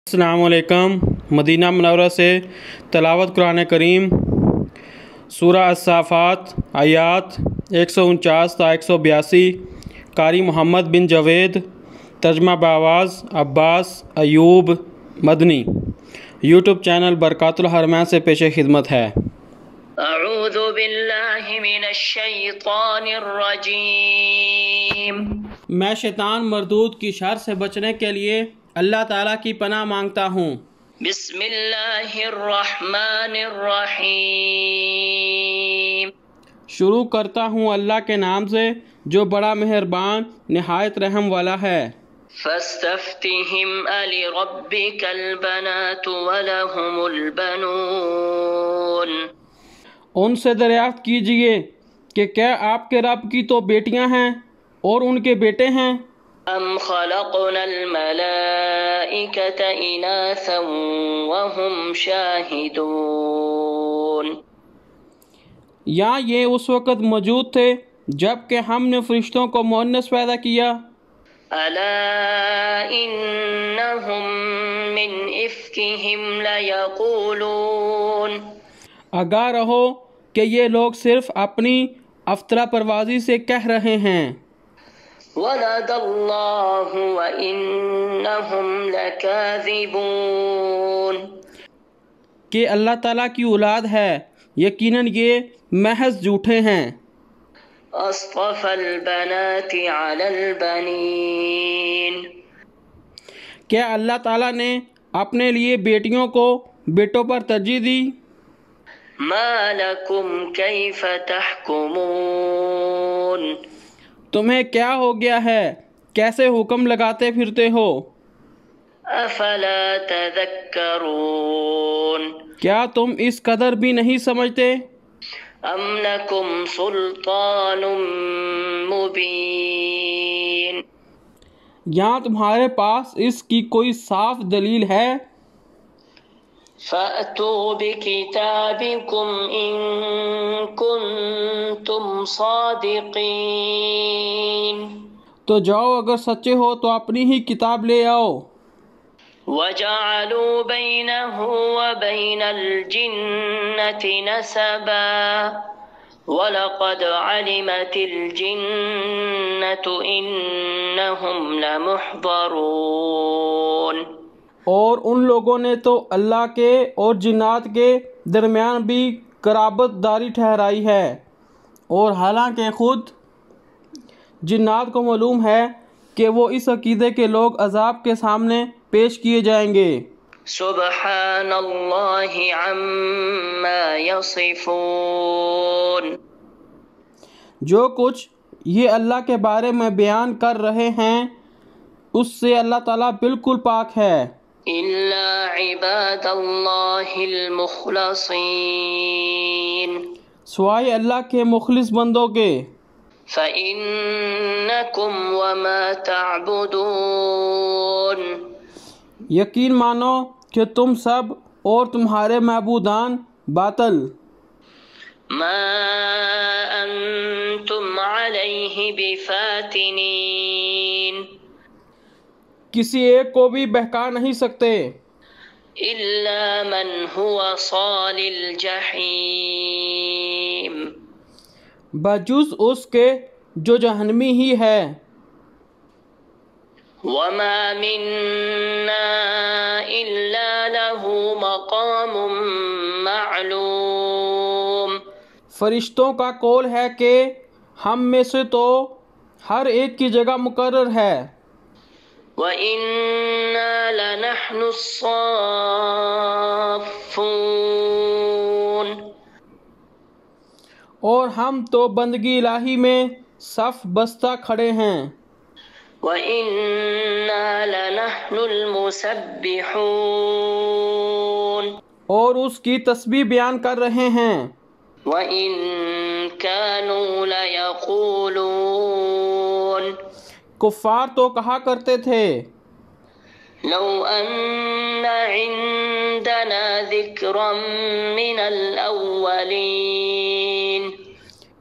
السلام علیکم۔ مدینہ منورہ سے تلاوت قرآن کریم سورہ الصافات آیات 149 تا 182، قاری محمد بن جوید، ترجمہ بآواز عباس ایوب مدنی، یوٹیوب چینل برکات الحرمین سے پیش خدمت ہے۔ اعوذ باللہ من الشیطان الرجیم۔ میں شیطان مردود کی شر سے بچنے کے لیے اللہ تعالیٰ کی پناہ مانگتا ہوں۔ بسم اللہ الرحمن الرحیم۔ شروع کرتا ہوں اللہ کے نام سے جو بڑا مہربان نہایت رحم والا ہے۔ فاستفتہم لربک البنات ولہم البنون۔ ان سے دریافت کیجئے کہ کیا آپ کے رب کی تو بیٹیاں ہیں اور ان کے بیٹے ہیں؟ ام خلقنا الملائکۃ اناثا وہم شاہدون۔ یا یہ اس وقت موجود تھے جب کہ ہم نے فرشتوں کو مؤنث پیدا کیا۔ الا انہم من افکہم لیقولون۔ آگاہ رہو کہ یہ لوگ صرف اپنی افطرہ پروازی سے کہہ رہے ہیں۔ وَلَدَ اللَّهُ وَإِنَّهُمْ لَكَاذِبُونَ۔ کہ اللہ تعالیٰ کی اولاد ہے، یقیناً یہ محض جھوٹے ہیں۔ أَصْطَفَى الْبَنَاتِ عَلَى الْبَنِينَ۔ کیا اللہ تعالیٰ نے اپنے لیے بیٹیوں کو بیٹوں پر ترجیح دی؟ مَا لَكُمْ كَيْفَ تَحْكُمُونَ۔ تمہیں کیا ہو گیا ہے، کیسے حکم لگاتے پھرتے ہو؟ أَفَلَا تَذَكَّرُونَ۔ کیا تم اس قدر بھی نہیں سمجھتے؟ أَمْ لَكُمْ سُلْطَانٌ مُبِينٌ۔ یا تمہارے پاس اس کی کوئی صاف دلیل ہے؟ فَأْتُوا بِكِتَابِكُمْ إِن كُنتُمْ صَادِقِينَ۔ تو جاؤ اگر سچے ہو تو اپنی ہی کتاب لے آؤ۔ وَجَعَلُوا بَيْنَهُ وَبَيْنَ الْجِنَّةِ نَسَبًا وَلَقَدْ عَلِمَتِ الْجِنَّةُ إِنَّهُمْ لَمُحْضَرُونَ۔ اور ان لوگوں نے تو اللہ کے اور جنات کے درمیان بھی قرابت داری ٹھہرائی ہے، اور حالانکہ خود جنات کو معلوم ہے کہ وہ اس عقیدے کے لوگ عذاب کے سامنے پیش کیے جائیں گے۔ سبحان اللہ عما یصفون۔ جو کچھ یہ اللہ کے بارے میں بیان کر رہے ہیں اس سے اللہ تعالیٰ بالکل پاک ہے۔ الا عباد اللہ المخلصین۔ سوائے اللہ کے مخلص بندوں کے۔ فَإِنَّكُمْ وَمَا تَعْبُدُونَ۔ یقین مانو کہ تم سب اور تمہارے معبودان باطل۔ ما انتم علیہ بفاتنین۔ کسی ایک کو بھی بہکا نہیں سکتے الا من هو صال الجحیم۔ بجز اس کے جو جہنمی ہی ہے۔ وما منا الا له مقام معلوم۔ فرشتوں کا قول ہے کہ ہم میں سے تو ہر ایک کی جگہ مقرر ہے۔ وَإِنَّا لَنَحْنُ الصَّافُّونَ۔ اور ہم تو بندگی الہی میں صف بستہ کھڑے ہیں۔ وَإِنَّا لَنَحْنُ الْمُسَبِّحُونَ۔ اور اس کی تسبیح بیان کر رہے ہیں۔ وَإِن كَانُوا لَيَقُولُونَ۔ کفار تو کہا کرتے تھے لَوْ أَنَّ عِندَنَا ذِكْرًا مِّنَ الْأَوَّلِينَ۔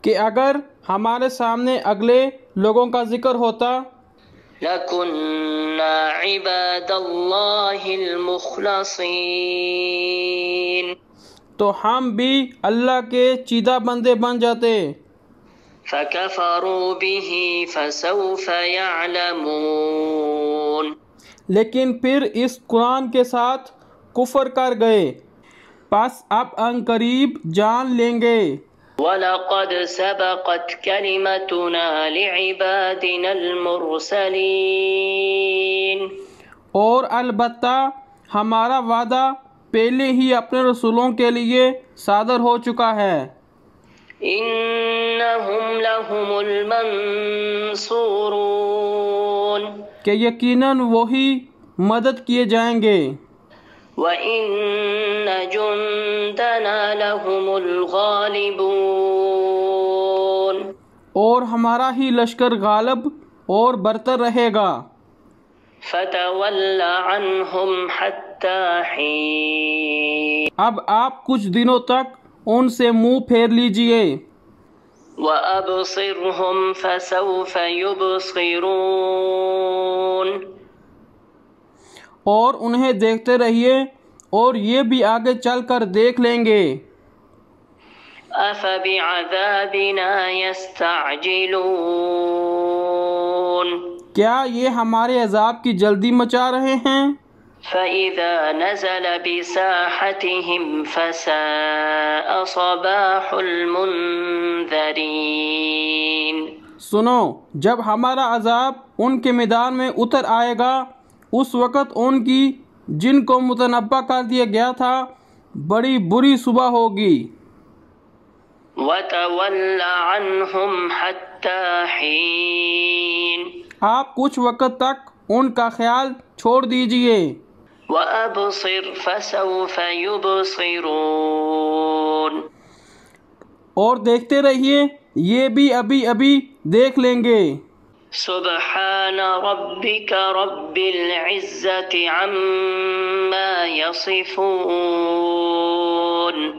کہ اگر ہمارے سامنے اگلے لوگوں کا ذکر ہوتا لَكُنَّا عباد الله المخلصين تو ہم بھی اللہ کے چیدہ بندے بن جاتے۔ فكفروا به فسوف يعلمون لیکن پھر اس قرآن کے ساتھ کفر کر گئے، پس اب عنقریب جان لیں گے۔ وَلَقَدْ سَبَقَتْ كَلِمَتُنَا لِعِبَادِنَا الْمُرْسَلِينَ اور البتہ ہمارا وعدہ پہلے ہی اپنے رسولوں کے لیے صادر ہو چکا ہے۔ إِنَّهُمْ لَهُمُ الْمَنْصُورُونَ کہ یقیناً وہی مدد کیے جائیں گے۔ وَإِنَّ جُنْدَنَا لَهُمُ الْغَالِبُونَ اور ہمارا ہی لشکر غالب اور برتر رہے گا۔ فَتَوَلَّ عَنْهُمْ حَتَّى حِينٍ اب آپ کچھ دنوں تک ان سے منہ پھیر لیجئے۔ وَأَبْصِرْهُمْ فَسَوْفَ يُبْصِرُونَ اور انہیں دیکھتے رہیے اور یہ بھی آگے چل کر دیکھ لیں گے۔ أَفَبِعَذَابِنَا يَسْتَعْجِلُونَ کیا یہ ہمارے عذاب کی جلدی مچا رہے ہیں؟ فَإِذَا نَزَلَ بِسَاحَتِهِمْ فَسَاءَ صَبَاحُ الْمُنذَرِينَ سنو، جب ہمارا عذاب ان کے میدان میں اتر آئے گا، اس وقت ان کی جن کو متنبع کر دیا گیا تھا بڑی بری صبح ہوگی۔ وَتَوَلَّ عَنْهُمْ حَتَّى حِينٍ آپ کچھ وقت تک ان کا خیال چھوڑ دیجئے۔ وَأَبْصِرْ فَسَوْفَ يُبْصِرُونَ اور دیکھتے رہیے، یہ بھی ابھی ابھی دیکھ لیں گے۔ سبحان ربك رب العزة عما يصفون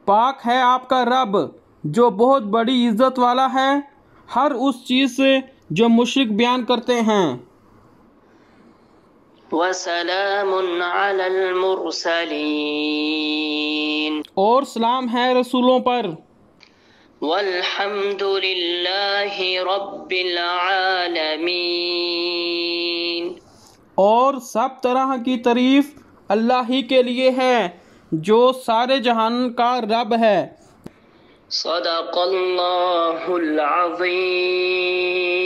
پاک ہے آپ کا رب جو بہت بڑی عزت والا ہے ہر اس چیز سے جو مشرک بیان کرتے ہیں۔ وسلام على المرسلين اور سلام ہے رسولوں پر۔ والحمد لله رب العالمين اور سب طرح کی تعریف اللہ ہی کے لیے ہے جو سارے جہان کا رب ہے۔ صدق اللہ العظیم۔